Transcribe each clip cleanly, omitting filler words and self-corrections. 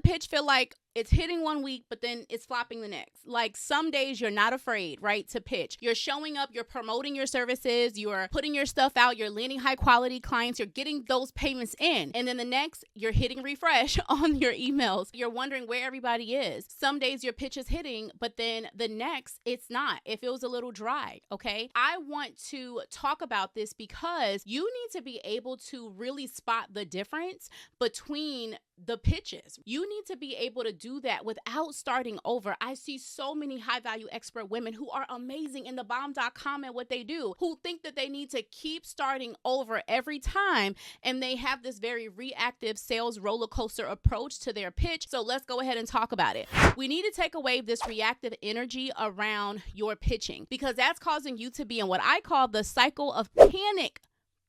pitch feel like it's hitting one week, but then it's flopping the next? Like some days you're not afraid, right, to pitch. You're showing up, you're promoting your services, you're putting your stuff out, you're landing high quality clients, you're getting those payments in. And then the next, you're hitting refresh on your emails. You're wondering where everybody is. Some days your pitch is hitting, but then the next, it's not. It feels a little dry, okay? I want to talk about this because you need to be able to really spot the difference between the pitches. You need to be able to do that without starting over. I see so many high value expert women who are amazing in the bomb.com at what they do, who think that they need to keep starting over every time. And they have this very reactive sales roller coaster approach to their pitch. So let's go ahead and talk about it. We need to take away this reactive energy around your pitching because that's causing you to be in what I call the cycle of panic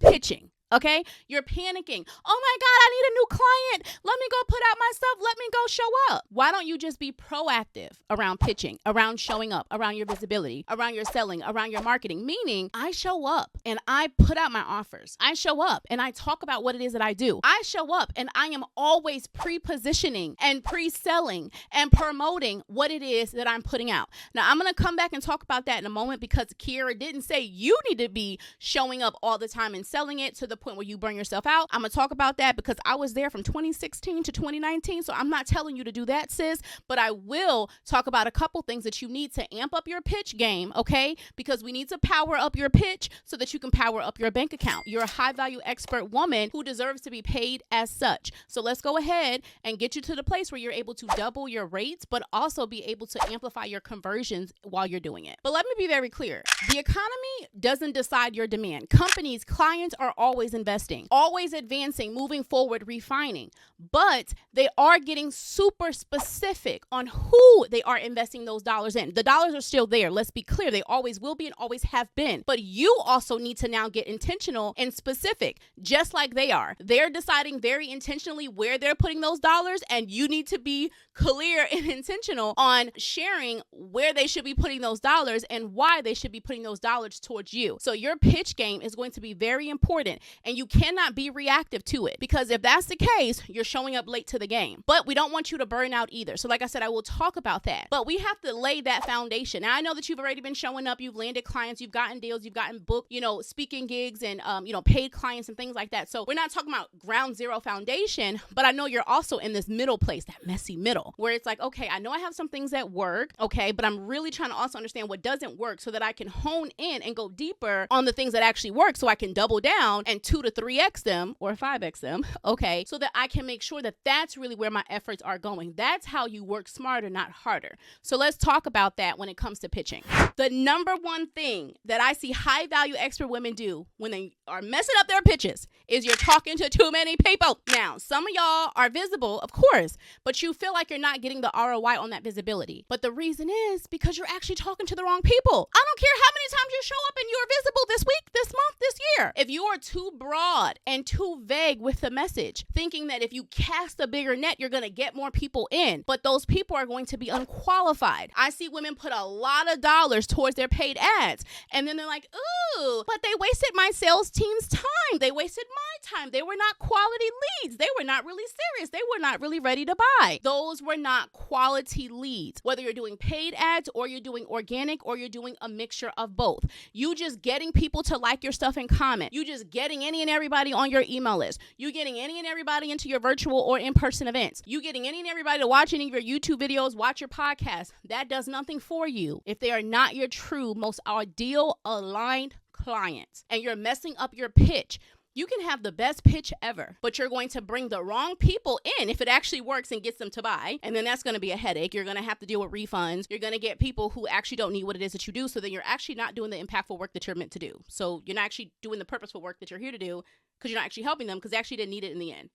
pitching. Okay, you're panicking. Oh my God, I need a new client. Let me go put out my stuff. Let me go show up. Why don't you just be proactive around pitching, around showing up, around your visibility, around your selling, around your marketing? Meaning I show up and I put out my offers. I show up and I talk about what it is that I do. I show up and I am always pre-positioning and pre-selling and promoting what it is that I'm putting out. Now, I'm going to come back and talk about that in a moment because Kiera didn't say you need to be showing up all the time and selling it to the point where you burn yourself out. I'm going to talk about that because I was there from 2016 to 2019. So I'm not telling you to do that, sis, but I will talk about a couple things that you need to amp up your pitch game, okay? Because we need to power up your pitch so that you can power up your bank account. You're a high value expert woman who deserves to be paid as such. So let's go ahead and get you to the place where you're able to double your rates, but also be able to amplify your conversions while you're doing it. But let me be very clear. The economy doesn't decide your demand. Companies, clients are always investing, always advancing, moving forward, refining, but they are getting super specific on who they are investing those dollars in. The dollars are still there. Let's be clear. They always will be and always have been, but you also need to now get intentional and specific, just like they are. They're deciding very intentionally where they're putting those dollars, and you need to be clear and intentional on sharing where they should be putting those dollars and why they should be putting those dollars towards you. So your pitch game is going to be very important. And you cannot be reactive to it because if that's the case, you're showing up late to the game. But we don't want you to burn out either. So like I said, I will talk about that. But we have to lay that foundation. Now, I know that you've already been showing up. You've landed clients. You've gotten deals. You've gotten booked, speaking gigs and, paid clients and things like that. So we're not talking about ground zero foundation, but I know you're also in this middle place, that messy middle, where it's like, okay, I know I have some things that work, okay, but I'm really trying to also understand what doesn't work so that I can hone in and go deeper on the things that actually work so I can double down and 2 to 3x them or 5x them, okay, so that I can make sure that that's really where my efforts are going. That's how you work smarter, not harder. So let's talk about that when it comes to pitching. The number one thing that I see high value expert women do when they are messing up their pitches is you're talking to too many people. Now, some of y'all are visible, of course, but you feel like you're not getting the ROI on that visibility. But the reason is because you're actually talking to the wrong people. I don't care how many times you show up and you're visible this week, this month, this year. If you are too broad and too vague with the message, thinking that if you cast a bigger net, you're going to get more people in, but those people are going to be unqualified. I see women put a lot of dollars towards their paid ads, and then they're like, ooh, but they wasted my sales team's time. They wasted my time. They were not quality leads. They were not really serious. They were not really ready to buy. Those were not quality leads. Whether you're doing paid ads or you're doing organic or you're doing a mixture of both. You just getting people to like your stuff and comment. You just getting any and everybody on your email list. You getting any and everybody into your virtual or in-person events. You getting any and everybody to watch any of your YouTube videos, watch your podcast. That does nothing for you if they are not your true, most ideal aligned clients. And you're messing up your pitch. You can have the best pitch ever, but you're going to bring the wrong people in if it actually works and gets them to buy. And then that's going to be a headache. You're going to have to deal with refunds. You're going to get people who actually don't need what it is that you do. So then you're actually not doing the impactful work that you're meant to do. So you're not actually doing the purposeful work that you're here to do because you're not actually helping them because they actually didn't need it in the end.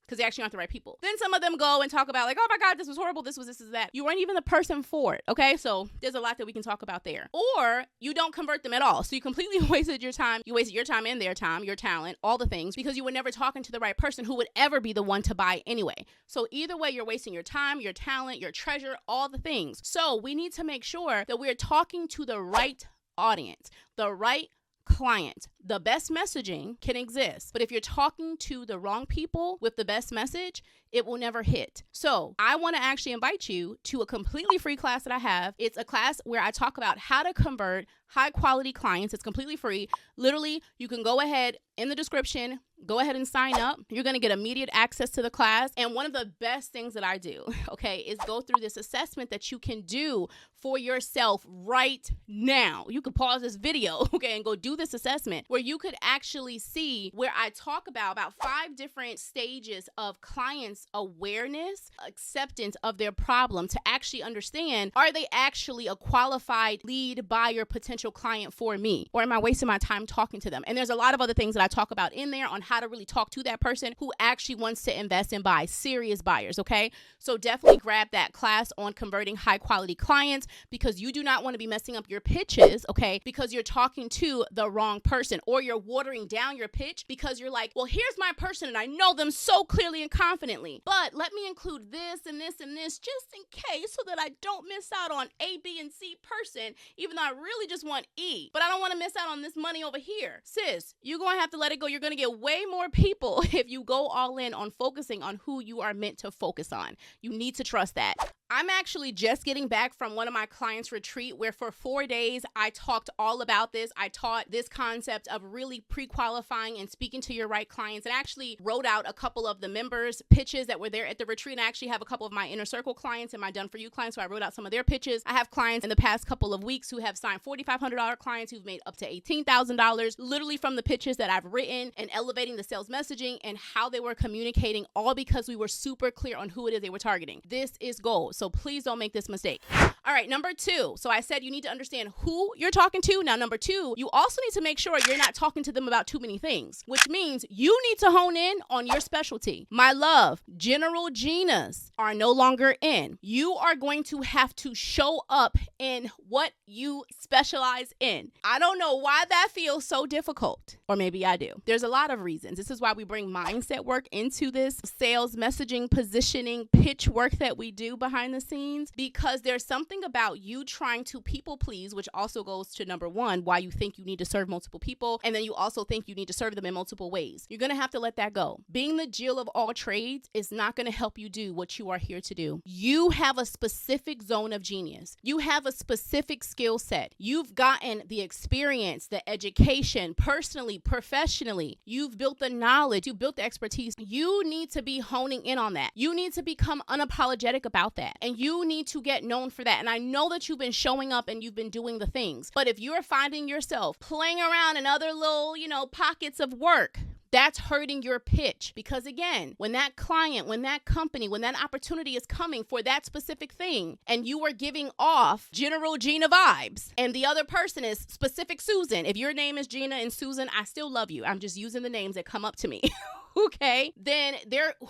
Because they actually aren't the right people. Then some of them go and talk about like, oh my God, this was horrible. This is that. You weren't even the person for it. Okay. So there's a lot that we can talk about there. Or you don't convert them at all. So you completely wasted your time. You wasted your time and their time, your talent, all the things, because you were never talking to the right person who would ever be the one to buy anyway. So either way, you're wasting your time, your talent, your treasure, all the things. So we need to make sure that we're talking to the right audience, the right client. The best messaging can exist, but if you're talking to the wrong people with the best message, it will never hit. So I want to actually invite you to a completely free class that I have. It's a class where I talk about how to convert high quality clients. It's completely free. Literally, you can go ahead in the description, go ahead and sign up. You're going to get immediate access to the class. And one of the best things that I do, okay, is go through this assessment that you can do for yourself right now. You could pause this video, okay, and go do this assessment where you could actually see where I talk about 5 different stages of clients' awareness, acceptance of their problem to actually understand, are they actually a qualified lead, buyer, potential client for me? Or am I wasting my time talking to them? And there's a lot of other things that I talk about in there on how to really talk to that person who actually wants to invest and buy, serious buyers, okay? So definitely grab that class on converting high quality clients, because you do not want to be messing up your pitches, okay? Because you're talking to the wrong person, or you're watering down your pitch because you're like, well, here's my person and I know them so clearly and confidently, but let me include this and this and this just in case so that I don't miss out on A, B, and C person, even though I really just want E, but I don't want to miss out on this money over here. Sis, you're going to have to let it go. You're going to get way more people if you go all in on focusing on who you are meant to focus on. You need to trust that. I'm actually just getting back from one of my clients' retreat where for 4 days, I talked all about this. I taught this concept of really pre-qualifying and speaking to your right clients, and actually wrote out a couple of the members' pitches that were there at the retreat. And I actually have a couple of my inner circle clients and my done for you clients, so I wrote out some of their pitches. I have clients in the past couple of weeks who have signed $4,500 clients who've made up to $18,000, literally from the pitches that I've written and elevating the sales messaging and how they were communicating, all because we were super clear on who it is they were targeting. This is gold. So please don't make this mistake. All right, number 2. So I said you need to understand who you're talking to. Now, number 2, you also need to make sure you're not talking to them about too many things, which means you need to hone in on your specialty. My love, General Ginas are no longer in. You are going to have to show up in what you specialize in. I don't know why that feels so difficult, or maybe I do. There's a lot of reasons. This is why we bring mindset work into this sales messaging, positioning, pitch work that we do behind the scenes, because there's something about you trying to people please, which also goes to number 1, why you think you need to serve multiple people, and then you also think you need to serve them in multiple ways. You're going to have to let that go. Being the Jill of all trades is not going to help you do what you are here to do. You have a specific zone of genius. You have a specific skill set. You've gotten the experience, the education, personally, professionally. You've built the knowledge. You built the expertise. You need to be honing in on that. You need to become unapologetic about that. And you need to get known for that. And I know that you've been showing up and you've been doing the things, but if you're finding yourself playing around in other little, pockets of work, that's hurting your pitch. Because again, when that client, when that company, when that opportunity is coming for that specific thing, and you are giving off General Gina vibes, and the other person is specific Susan. If your name is Gina and Susan, I still love you. I'm just using the names that come up to me. Okay, then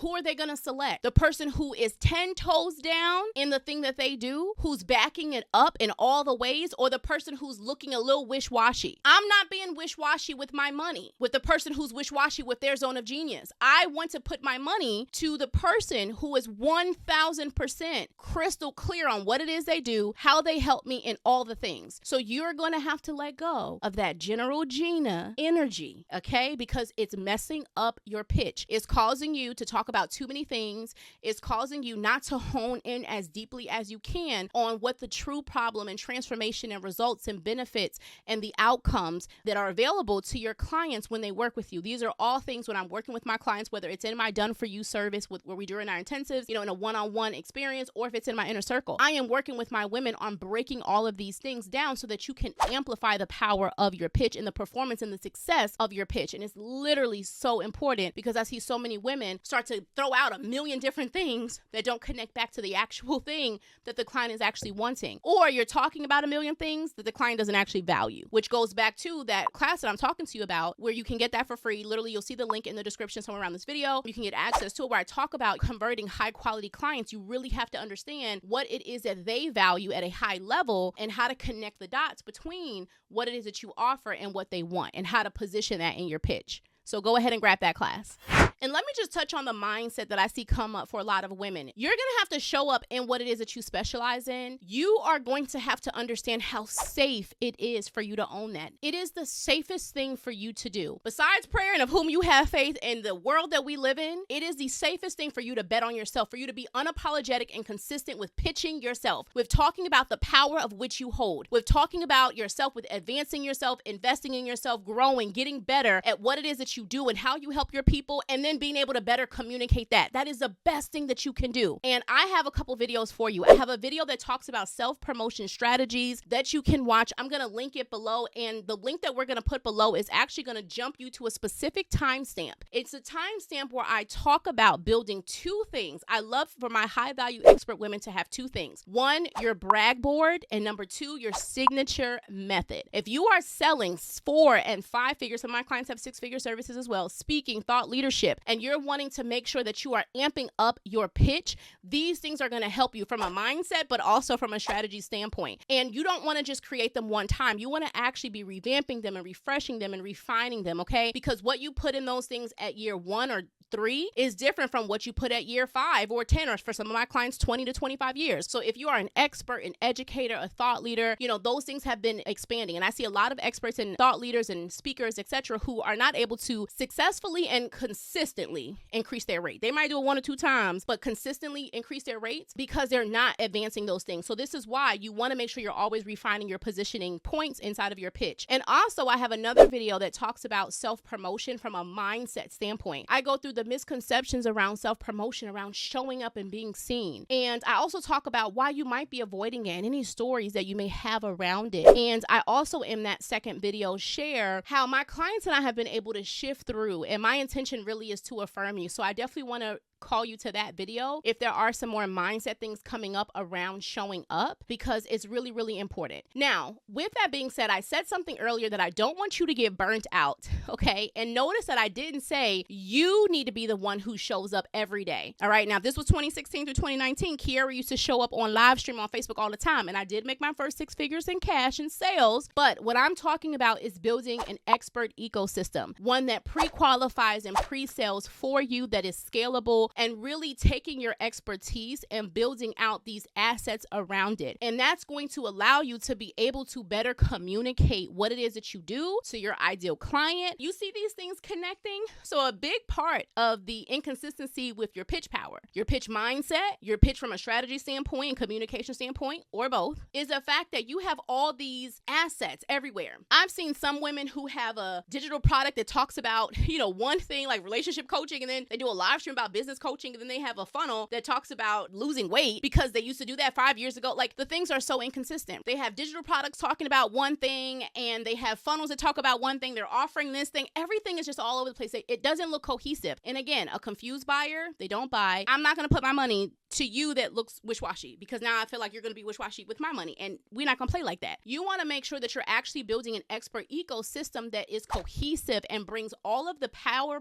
who are they going to select? The person who is 10 toes down in the thing that they do, who's backing it up in all the ways, or the person who's looking a little wish-washy? I'm not being wish-washy with my money, with the person who's wish-washy with their zone of genius. I want to put my money to the person who is 1,000% crystal clear on what it is they do, how they help me in all the things. So you're going to have to let go of that General Gina energy, okay? Because it's messing up your pitch. It's causing you to talk about too many things. It's causing you not to hone in as deeply as you can on what the true problem and transformation and results and benefits and the outcomes that are available to your clients when they work with you. These are all things when I'm working with my clients, whether it's in my done for you service where we do in our intensives, in a one-on-one experience, or if it's in my inner circle. I am working with my women on breaking all of these things down so that you can amplify the power of your pitch and the performance and the success of your pitch. And it's literally so important, because I see so many women start to throw out a million different things that don't connect back to the actual thing that the client is actually wanting. Or you're talking about a million things that the client doesn't actually value, which goes back to that class that I'm talking to you about, where you can get that for free. Literally, you'll see the link in the description somewhere around this video. You can get access to it, where I talk about converting high quality clients. You really have to understand what it is that they value at a high level and how to connect the dots between what it is that you offer and what they want, and how to position that in your pitch. So go ahead and grab that class. And let me just touch on the mindset that I see come up for a lot of women. You're going to have to show up in what it is that you specialize in. You are going to have to understand how safe it is for you to own that. It is the safest thing for you to do. Besides prayer and of whom you have faith in the world that we live in, it is the safest thing for you to bet on yourself, for you to be unapologetic and consistent with pitching yourself, with talking about the power of which you hold, with talking about yourself, with advancing yourself, investing in yourself, growing, getting better at what it is that you do and how you help your people, and then being able to better communicate that. That is the best thing that you can do. And I have a couple videos for you. I have a video that talks about self-promotion strategies that you can watch. I'm going to link it below, and the link that we're going to put below is actually going to jump you to a specific timestamp. It's a timestamp where I talk about building two things. I love for my high-value expert women to have two things. One, your brag board, and number two, your signature method. If you are selling 4 and 5 figures, some of my clients have 6-figure services as well, speaking, thought leadership, and you're wanting to make sure that you are amping up your pitch, these things are going to help you from a mindset, but also from a strategy standpoint. And you don't want to just create them one time. You want to actually be revamping them and refreshing them and refining them, okay? Because what you put in those things at year 1 or 3 is different from what you put at year 5 or 10, or for some of my clients, 20 to 25 years. So if you are an expert, an educator, a thought leader, those things have been expanding. And I see a lot of experts and thought leaders and speakers, etc., who are not able to successfully and consistently increase their rate. They might do it 1 or 2 times, but consistently increase their rates because they're not advancing those things. So this is why you want to make sure you're always refining your positioning points inside of your pitch. And also, I have another video that talks about self-promotion from a mindset standpoint. I go through the misconceptions around self-promotion, around showing up and being seen. And I also talk about why you might be avoiding it and any stories that you may have around it. And I also, in that second video, share how my clients and I have been able to shift through. And my intention really is to affirm you. So I definitely want to call you to that video if there are some more mindset things coming up around showing up, because it's really, really important. Now, with that being said, I said something earlier that I don't want you to get burnt out, okay? And notice that I didn't say you need to be the one who shows up every day, all right? Now, this was 2016 through 2019. Kiara used to show up on live stream on Facebook all the time, and I did make my first 6 figures in cash and sales, but what I'm talking about is building an expert ecosystem, one that pre-qualifies and pre-sales for you, that is scalable, and really taking your expertise and building out these assets around it. And that's going to allow you to be able to better communicate what it is that you do to your ideal client. You see these things connecting? So a big part of the inconsistency with your pitch power, your pitch mindset, your pitch from a strategy standpoint and communication standpoint, or both, is the fact that you have all these assets everywhere. I've seen some women who have a digital product that talks about, one thing like relationship coaching, and then they do a live stream about business coaching, and then they have a funnel that talks about losing weight because they used to do that 5 years ago. Like, the things are so inconsistent. They have digital products talking about one thing, and they have funnels that talk about one thing. They're offering this thing. Everything is just all over the place. It doesn't look cohesive. And again, a confused buyer, they don't buy. I'm not going to put my money to you that looks wish-washy, because now I feel like you're going to be wish-washy with my money, and we're not going to play like that. You want to make sure that you're actually building an expert ecosystem that is cohesive and brings all of the power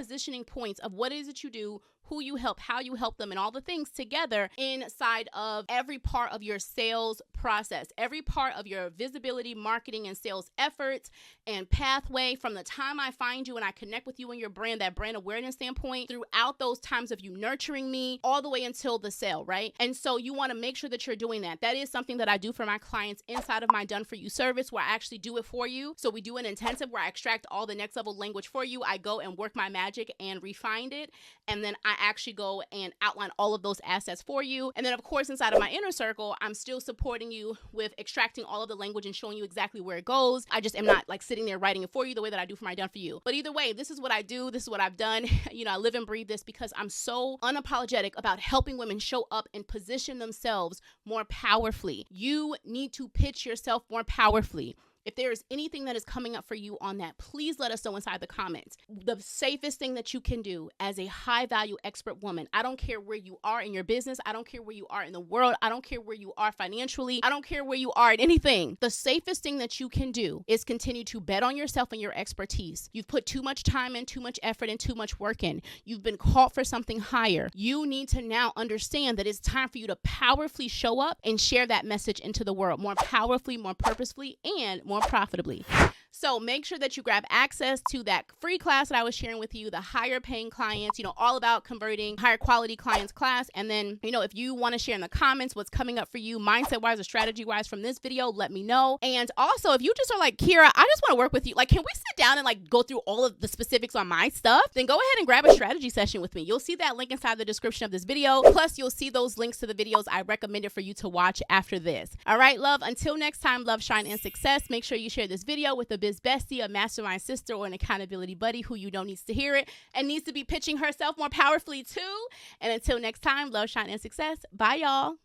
positioning points of what it is that you do, who you help, how you help them, and all the things together inside of every part of your sales process, every part of your visibility, marketing, and sales efforts and pathway, from the time I find you and I connect with you and your brand, that brand awareness standpoint, throughout those times of you nurturing me, all the way until the sale, right? And so you want to make sure that you're doing that. That is something that I do for my clients inside of my Done For You service, where I actually do it for you. So we do an intensive where I extract all the next level language for you. I go and work my magic and refine it, and then I actually go and outline all of those assets for you. And then, of course, inside of my inner circle, I'm still supporting you with extracting all of the language and showing you exactly where it goes. I just am not like sitting there writing it for you the way that I do for my Done For You. But either way, this is what I do. This is what I've done. I live and breathe this because I'm so unapologetic about helping women show up and position themselves more powerfully. You need to pitch yourself more powerfully. If there is anything that is coming up for you on that, please let us know inside the comments. The safest thing that you can do as a high value expert woman, I don't care where you are in your business. I don't care where you are in the world. I don't care where you are financially. I don't care where you are in anything. The safest thing that you can do is continue to bet on yourself and your expertise. You've put too much time in, too much effort, and too much work in. You've been called for something higher. You need to now understand that it's time for you to powerfully show up and share that message into the world more powerfully, more purposefully, and more profitably. So make sure that you grab access to that free class that I was sharing with you, the higher paying clients, all about converting higher quality clients class. And then, if you want to share in the comments what's coming up for you mindset wise or strategy wise from this video, let me know. And also, if you just are like, Kira, I just want to work with you, like, can we sit down and like go through all of the specifics on my stuff? Then go ahead and grab a strategy session with me. You'll see that link inside the description of this video. Plus, you'll see those links to the videos I recommended for you to watch after this. All right, love. Until next time, love, shine, and success. Make sure you share this video with a biz bestie, a mastermind sister, or an accountability buddy who you know needs to hear it and needs to be pitching herself more powerfully too. And until next time, love, shine, and success. Bye, y'all.